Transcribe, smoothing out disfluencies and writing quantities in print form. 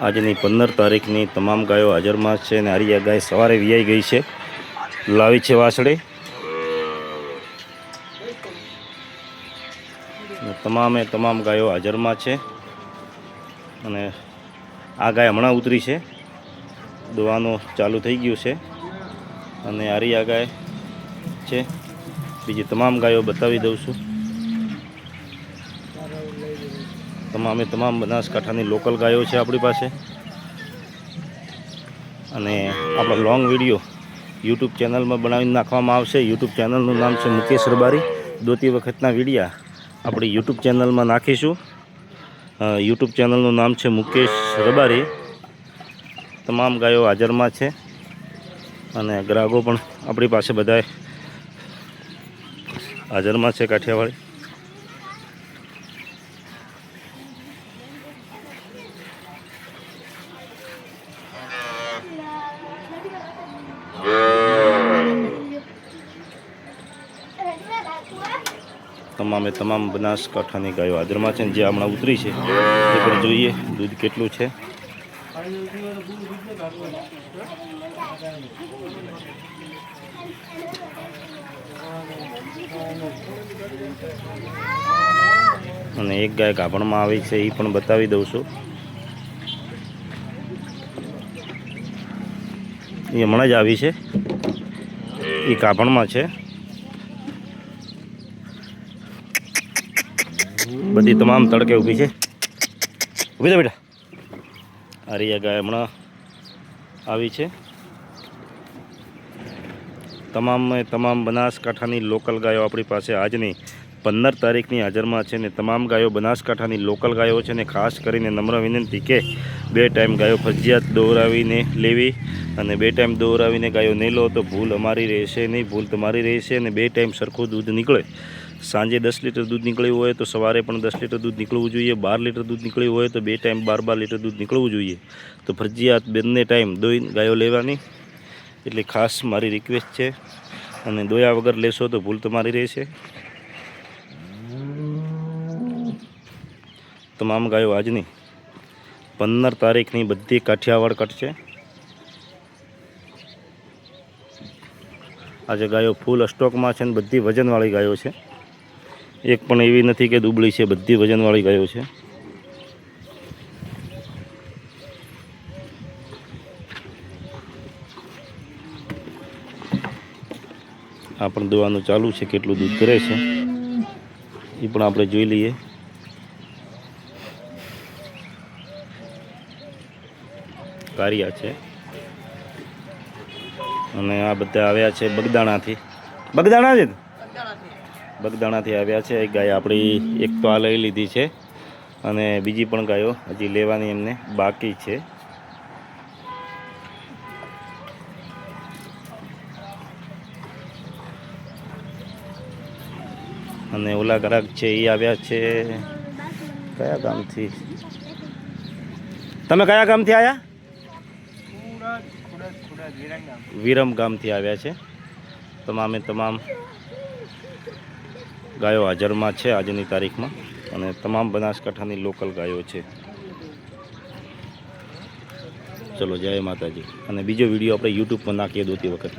આજની 15 તારીખની તમામ ગાયો હાજરમાં છે અને આરી આ ગાય સવારે વિયાઈ ગઈ છે, લાવી છે વાસળી. તમામ ગાયો હાજરમાં છે અને આ ગાય હમણાં ઉતરી છે, દોવાનું ચાલુ થઈ ગયું છે અને આરી આ ગાય છે. બીજી તમામ ગાયો બતાવી દઉં છું. તમામ બનાસકાંઠાની લોકલ ગાયો છે આપણી પાસે અને આપણો લોંગ વિડીયો યુટ્યુબ ચેનલમાં બનાવીને નાખવામાં આવશે. યુટ્યુબ ચેનલનું નામ છે મુકેશ રબારી. દોતી વખતના વિડીયા આપણી યુટ્યુબ ચેનલમાં નાખીશું. યુટ્યુબ ચેનલનું નામ છે મુકેશ રબારી. તમામ ગાયો હાજરમાં છે અને ગ્રાહકો પણ આપણી પાસે બધાએ હાજરમાં છે. કાઠિયાવાડી તમામ બનાસકાંઠાની ગાયો હાજરમાં છે. જે હમણાં ઉતરી છે એ પણ જોઈએ દૂધ કેટલું છે. અને એક ગાય ગાભણમાં આવી છે એ પણ બતાવી દઉં છું. એ હમણાં જ આવી છે, એ ગાભણમાં છે. બધી તમામ તડકે ઊભી છે. ઊભી છે બેટા. આરી આ ગાય હમણાં આવી છે. તમામ બનાસકાંઠાની લોકલ ગાયો આપણી પાસે આજની 15 તારીખની હાજરમાં છે ને તમામ ગાયો બનાસકાંઠાની લોકલ ગાયો છે ને ખાસ કરીને નમ્ર વિનંતી કે 2 ટાઈમ ગાયો ફરજિયાત દોરાવીને લેવી અને 2 ટાઈમ દોરાવીને ગાયો નહીં લો તો ભૂલ અમારી રહેશે નહીં, ભૂલ તમારી રહેશે. અને 2 ટાઈમ સરખું દૂધ નીકળે. સાંજે 10 લીટર દૂધ નીકળ્યું હોય તો સવારે પણ 10 લીટર દૂધ નીકળવું જોઈએ. 12 લીટર દૂધ નીકળ્યું હોય તો 2 ટાઈમ 12 લીટર દૂધ નીકળવું જોઈએ. તો ફરજિયાત બંને ટાઈમ દોઈને ગાયો લેવાની, એટલે ખાસ મારી રિક્વેસ્ટ છે. અને દોયા વગર લેશો તો ભૂલ તમારી રહેશે. તમામ ગાયો આજની 15 તારીખની બધી કાઠિયાવાડ કટ છે. આજે ગાયો ફૂલ સ્ટોકમાં છે ને બધી વજનવાળી ગાયો છે. એક પણ એવી નથી કે દુબળી છે, બધી વજનવાળી ગાયો છે. આ પણ દોવાનું ચાલુ છે, કેટલું દૂધ કરે છે એ પણ આપણે જોઈ લઈએ. કારિયા છે અને આ બધા આવ્યા છે બગદાણાથી. બગદાણાથી આવ્યા છે. એક ગાય આપણી એક તો આ લઈ લીધી છે અને બીજી પણ ગાયો હજી લેવાની એમને બાકી છે. અને ઓલા ગ્રાહક છે એ આવ્યા છે કયા ગામથી? તમે કયા ગામથી આવ્યા? વિરમ ગામથી આવ્યા છે. તમામ ગાયો હાજરમાં છે આજની તારીખમાં અને તમામ બનાસકાંઠાની લોકલ ગાયો છે. ચલો જય માતાજી. અને બીજો વિડીયો આપણે યુટ્યુબ પર નાખીએ દોતી વખત.